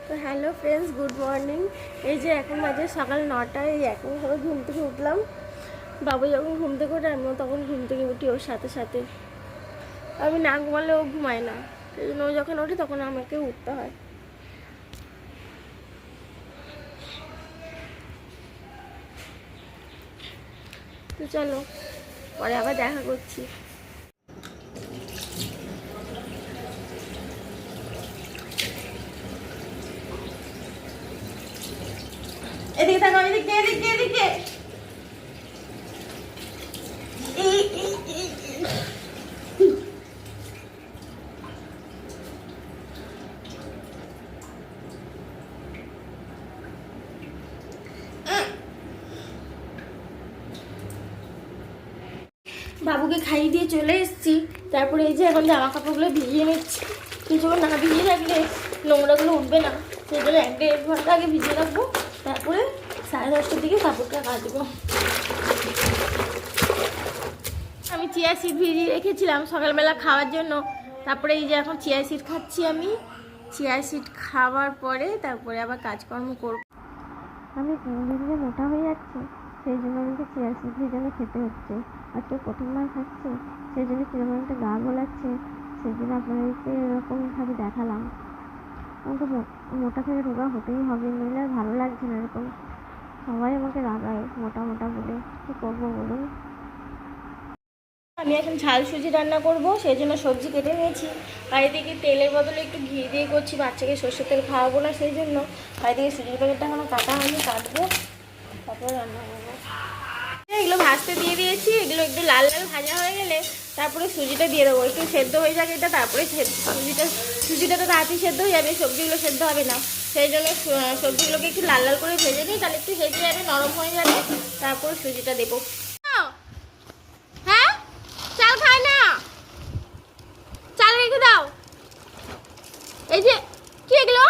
তো hello friends, good morning. এই যে এখন বাজে সকাল 9টায়, এখন সবাই ঘুম থেকে উঠলাম। বাবু যখন ঘুম থেকে ওঠে আমিও তখন ঘুম থেকে উঠি ওর সাথে সাথে। আমি না ঘুমালে ও ঘুমায় না, সেই জন্য ও যখন ওঠে তখন আমাকে উঠতে হয়। তো চলো পরে আবার দেখা করছি। এদিকে থাকো, এদিকে এদিকে এদিকে। বাবুকে খাইয়ে দিয়ে চলে এসেছি। তারপরে এই যে এখন জামা কাপড়গুলো ভিজিয়ে নিচ্ছি। কিছুক্ষণ না ভিজিয়ে রাখলে নোংরাগুলো উঠবে না, সেই জন্য 1-1.5 ঘন্টা আগে ভিজিয়ে রাখবো। তারপরে 10:30টার দিকে কাপড়টা কাচবো। আমি চিয়া সিড ভিজিয়ে রেখেছিলাম সকালবেলা খাওয়ার জন্য। তারপরে এই যে এখন চিয়া সিড খাচ্ছি আমি। চিয়া সিড খাওয়ার পরে তারপরে আবার কাজকর্ম করব। আমি দিন দিন মোটা হয়ে যাচ্ছি, সেই জন্য আমাকে চিয়া সিড ভিজানো খেতে হচ্ছে। আজকে প্রথমবার খাচ্ছি, সেই জন্য কিরকম একটা গা গোলাচ্ছে, সেই জন্য আপনাদেরকে এরকমভাবে দেখালাম। আমাকে মোটা থেকে রোগা হতেই হবে, নইলে আর ভালো লাগছে না। এরকম সবাই আমাকে রাগায় মোটা মোটা বলে, কী করবো বলুন। আমি এখন ঝাল সুজি রান্না করব, সেই জন্য সবজি কেটে নিয়েছি। বাইরে থেকে তেলের বদলে একটু ঘি দিয়ে করছি, বাচ্চাকে সর্ষের তেল খাওয়াবো না, সেই জন্য বাইরে থেকে সুজির প্যাকেটটা এখনো কাটা হয়নি, কাটবো তারপরে রান্না করবো। এগুলো ভাজতে দিয়ে দিয়েছি, এগুলো একটু লাল লাল ভাজা হয়ে গেলে তারপরে সুজিটা দিয়ে দেবো। একটু সেদ্ধ হয়ে যাবে এটা, তারপরে সুজিটা তো তাড়াতাড়ি সেদ্ধ হয়ে যাবে, সবজিগুলো সেদ্ধ হবে না। সেই জন্য সবজিগুলোকে একটু লাল লাল করে ভেজে নিই, তাহলে একটু সেদ্ধ যাবে, নরম হয়ে যাবে, তারপরে সুজিটা দেবো। হ্যাঁ, চাল খায় না, চাল রেখে দাও। এই যে কি এগুলো?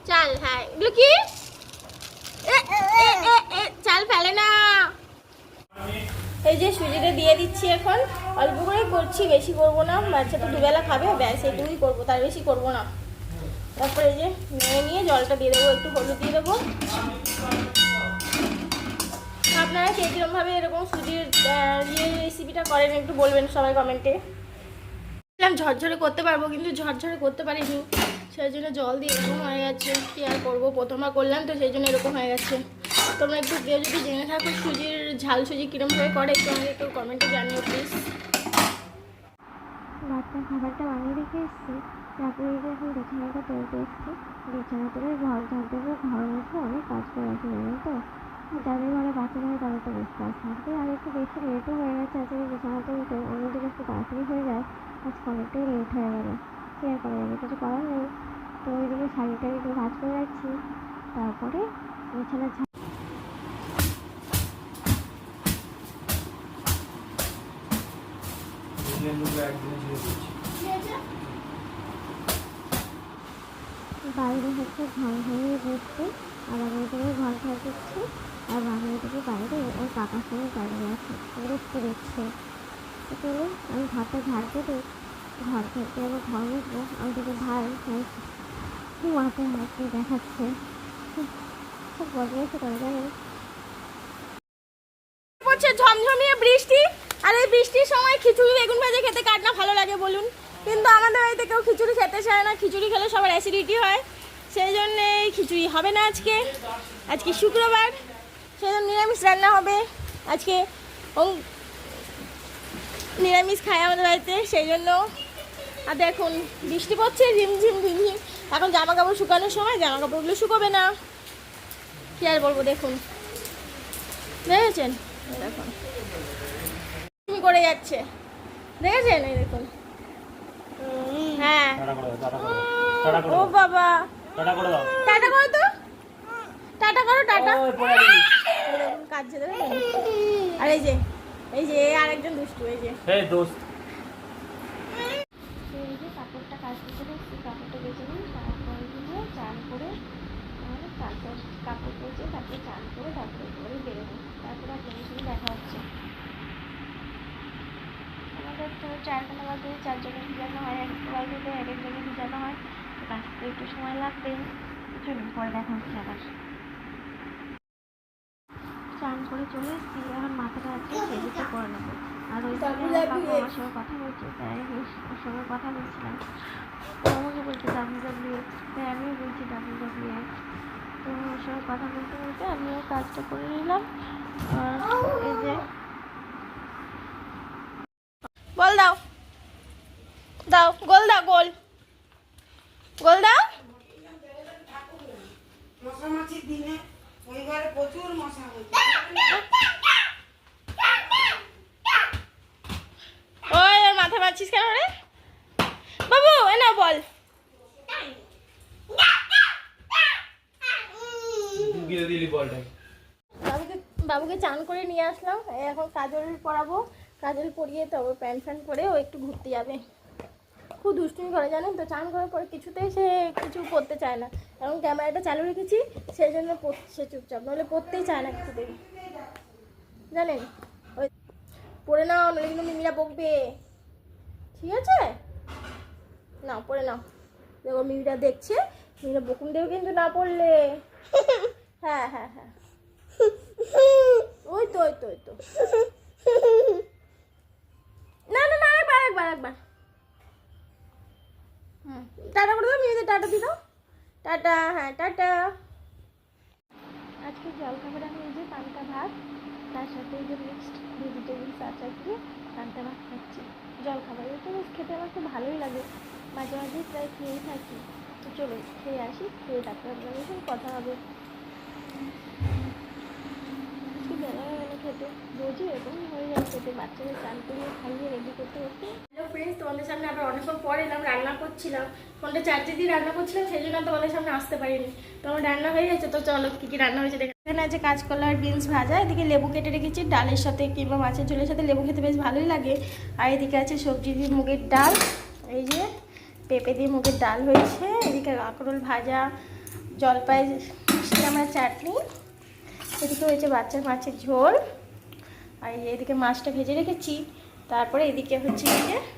চাল। হ্যাঁ, এগুলো কি? চাল ফেলে না। এই যে সুজিটা দিয়ে দিচ্ছি, এখন অল্প করে করছি, বেশি করবো না। বাচ্চা তো দুবেলা খাবে, ব্যাস এইটুকুই করবো, তার বেশি করবো না। তারপরে এই যে নিয়ে জলটা দিয়ে দেবো, একটু হলুদ দিয়ে দেবো। আপনারা কে কিরমভাবে এরকম সুজির রেসিপিটা করেন একটু বলবেন সবাই কমেন্টে। ঝরঝরে করতে পারবো, কিন্তু ঝরঝরে করতে পারিনি, সেই জন্য জল দিয়ে এরকম হয়ে গেছে। কি আর করবো, প্রথমবার করলাম তো, সেই জন্য এরকম হয়ে গেছে। তোমরা একটু কেউ যদি জেনে থাকো সুজির ঝাল সুজি কীরমভাবে করে, একটু আমাকে একটু কমেন্টে জানিও প্লিজ। বাচ্চার খাবারটা বানিয়ে রেখে এসেছি, তারপরে এখন বিছানাটা তুলতে এসেছি। বিছানা তুলে ঘর ঝাড় দেবো। ঘর মুছে অনেক কাজ করে আছে, জানেন তো। যাদের ঘরে বাচ্চা থাকে তাদের তো বেশ কাজ থাকবে। আর একটু বেশি লেটও হয়ে গেছে আজকে বিছানা তুলতে, অন্যদিকে একটু তাড়াতাড়ি হয়ে যায়, আজকে অনেকটাই লেট হয়ে গেল। কি আর করা যাবে, কিছু করার নেই। তো ওইদিকে শাড়িটা একটু ভাজ করে রাখছি, তারপরে বিছানা বাইরে হচ্ছে ঘর ভরিয়ে বসছে, আর আমি এদিকে ঘর ঝাড় দিচ্ছি, আর বাংলা থেকে বাইরে ওর কাকার সঙ্গে দাঁড়িয়ে আছে, বৃষ্টি দিচ্ছে। চলুন আমি ঘরটা ঝাড় দেবো, ঘর থেকে আবার ঘর মুছবো। আমি থেকে ভাই মাথায় হাত দিয়ে দেখাচ্ছে, খুব বদলাইছে করে জানেন। পড়ছে ঝমঝমিয়ে বৃষ্টি, আর এই বৃষ্টির সময় খিচুড়ি বেগুন ভাজা খেতে কার না ভালো লাগে বলুন। কিন্তু আমাদের বাড়িতে কেউ খিচুড়ি খেতে চায় না, খিচুড়ি খেলে সবার অ্যাসিডিটি হয়, সেই জন্যে খিচুড়ি হবে না আজকে। আজকে শুক্রবার, সেই জন্য নিরামিষ রান্না হবে আজকে। নিরামিষ খায় আমাদের বাড়িতে, সেই জন্য। আর দেখুন বৃষ্টি পড়ছে ঝিমঝিম ঝিমঝিম। এখন জামা কাপড় শুকানোর সময়, জামা কাপড়গুলো শুকোবে না, কি আর বলবো। দেখুন, দেখেছেন, দেখুন তুমি করে যাচ্ছে, দেখেছেন, এই দেখুন। হ্যাঁ, ও বাবা, টাটা করে তো, টাটা করো, টাটা। কাঁদছে দেখেন। আর এই যে আরেকজন দুষ্টু, এই যে দোস্ত। এই যে কাপড়টা কাচতে চলে এসেছি, কাপড়টা বেঁচে নিই, তারপরে দিয়ে চান করে তারপর কাপড় কেচে তারপরে চান করে তারপরে বেরোবো। তারপরে আপনাদের সঙ্গে দেখা হচ্ছে। আমাদের তো 4খানা বালতিতে 4 জনের ভিজানো হয়, এক বালতিতে 1 একজনের ভিজানো হয়, তো কাচতে একটু সময় লাগবে। চলুন পরে দেখা হচ্ছে আবার। চান করে চলে এসেছি, এখন মাথাটা আজকে সেদিকে করে নেবো। আর ওই কাকু আমার সঙ্গে কথা বলছে, তাই ওর সঙ্গে কথা বলছিলাম। ও আমাকে বলছে ডাব্লিউডাব্লিউ, তাই আমিও বলছি ডাব্লিউডাব্লিউ। তো ওর সঙ্গে কথা বলতে বলতে আমিও কাজটা করে নিলাম। আর এই যে বল দাও, দাও গোল, দাও গোল, গোল দাও। মশামাছির দিনে ওই ঘরে প্রচুর মশা হয়েছে। ওই ওর মাথা মারছিস কেন রে বাবু? এ নাও বল। বাবুকে চান করে নিয়ে আসলাম, এখন কাজল পরাবো। কাজল পরিয়ে তারপর প্যান্ট ফ্যান্ট পরে ও একটু ঘুরতে যাবে। খুব দুষ্টুমি করে জানেন তো, চান করার পরে কিছুতেই সে কিছু করতে চায় না। এখন ক্যামেরাটা চালু রেখেছি সেই জন্য সে চুপচাপ, নাহলে পড়তেই চায় না কিছুতেই জানেন। ওই পড়ে নাও, নাহলে কিন্তু মিমিরা বকবে, ঠিক আছে? নাও পড়ে নাও। দেখো মিমিরা দেখছে, মিমিরা বকুন দেবে কিন্তু না পড়লে। হ্যাঁ হ্যাঁ হ্যাঁ, ওই তো ওই তো ওই তো। না না না, আরেকবার আরেকবার আরেকবার। টাটা করে দাও মিমিদের, টাটা দিয়ে দাও, টাটা। হ্যাঁ টাটা। আজকে জলখাবারে আমি এই যে পান্তা ভাত, তার সাথে এই যে মিক্সড ভেজিটেবলস আচার দিয়ে পান্তা ভাত খাচ্ছি। জলখাবার এটা বেশ খেতে আমার খুব ভালোই লাগে, মাঝে মাঝে প্রায় খেয়েই থাকি। তো চলো খেয়ে আসি, খেয়ে তারপরে আপনাদের সঙ্গে কথা হবে। আজকে বেলা হয়ে গেলো খেতে, রোজই এরকমই হয়ে যায় খেতে, বাচ্চাদের চান করিয়ে খাইয়ে রেডি করতে করতে। হ্যালো ফ্রেন্ডস, তোমাদের সামনে আবার অনেকক্ষণ পর এলাম। রান্না করছিলাম, ফোনটা চার্জে দিয়ে রান্না করছিলাম, সেই জন্য তোমাদের সামনে আসতে পারিনি। তো আমার রান্না হয়ে গেছে, তো চলো কী কী রান্না হয়েছে দেখে। এখানে আছে কাঁচকলা আর বিনস ভাজা, এদিকে লেবু কেটে রেখেছি, ডালের সাথে কিংবা মাছের ঝোলের সাথে লেবু খেতে বেশ ভালোই লাগে। আর এদিকে আছে সবজি দিয়ে মুগের ডাল, এই যে পেঁপে দিয়ে মুগের ডাল হয়েছে, এদিকে কাঁকরোল ভাজা, জলপাই আমার চাটনি, এদিকে হয়েছে বাচ্চার মাছের ঝোল, আর এদিকে মাছটা ভেজে রেখেছি। তারপরে এদিকে হচ্ছে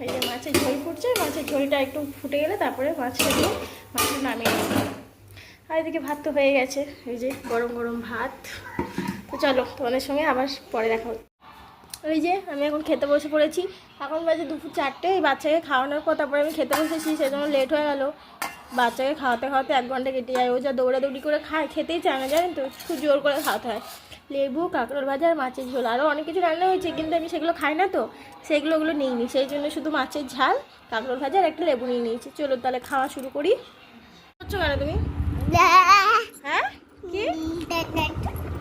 এই যে মাছের ঝোল ফুটছে, মাছের ঝোলটা একটু ফুটে গেলে তারপরে মাছটা দিয়ে মাছটা নামিয়ে নেব। আর এদিকে ভাত তো হয়ে গেছে, এই যে গরম গরম ভাত। তো চলো তোমাদের সঙ্গে আবার পরে দেখা হচ্ছে। ওই যে আমি এখন খেতে বসে পড়েছি, এখন বাজে দুপুর 4টে। এই বাচ্চাকে খাওয়ানোর পর তারপরে আমি খেতে বসেছি, সেজন্য লেট হয়ে গেল। বাচ্চাকে খাওয়াতে খাওয়াতে 1 ঘন্টা কেটে যায়। ও যা দৌড়াদৌড়ি করে খায়, খেতেই চায় না জানেন তো, খুব জোর করে খাওয়াতে হয়। লেবু, কাঁকরোল ভাজা আর মাছের ঝোল, আরও অনেক কিছু রান্না হয়েছে, কিন্তু আমি সেগুলো খাই না তো, ওগুলো নিইনি, সেই জন্য শুধু মাছের ঝাল, কাঁকরোল ভাজা আর একটা লেবু নিয়ে নিয়েছি। চলো তাহলে খাওয়া শুরু করি। করছো কেন তুমি? হ্যাঁ কি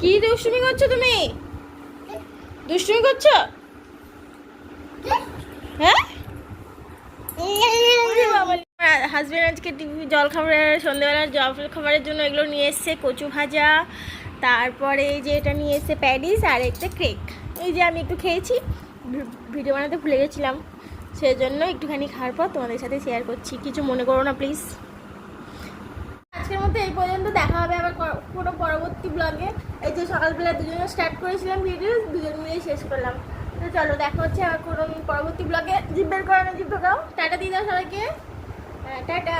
কি দুষ্টুমি করছো তুমি? দুষ্টুমি করছো? হ্যাঁ হাজব্যান্ড আজকে জল খাবারের সন্ধ্যেবেলার জল খাবারের জন্য এগুলো নিয়ে এসছে, কচু ভাজা, তারপরে এই যে এটা নিয়ে এসছে প্যাডিস আর একটা কেক। এই যে আমি একটু খেয়েছি, ভিডিও বানাতে ভুলে গেছিলাম, সেই জন্য একটুখানি খাওয়ার পর তোমাদের সাথে শেয়ার করছি, কিছু মনে করো না প্লিজ। আজকের মতো এই পর্যন্ত, দেখা হবে আবার কোনো পরবর্তী ব্লগে। এই যে সকালবেলা দুজনে স্টার্ট করেছিলাম ভিডিও, দুজন মিলেই শেষ করলাম। তো চলো দেখা হচ্ছে আবার কোনো পরবর্তী ব্লগে। জিভ বের করানো, জিভ ঢোকাও, টাটা দিয়ে দাও সবাইকে, টাটা।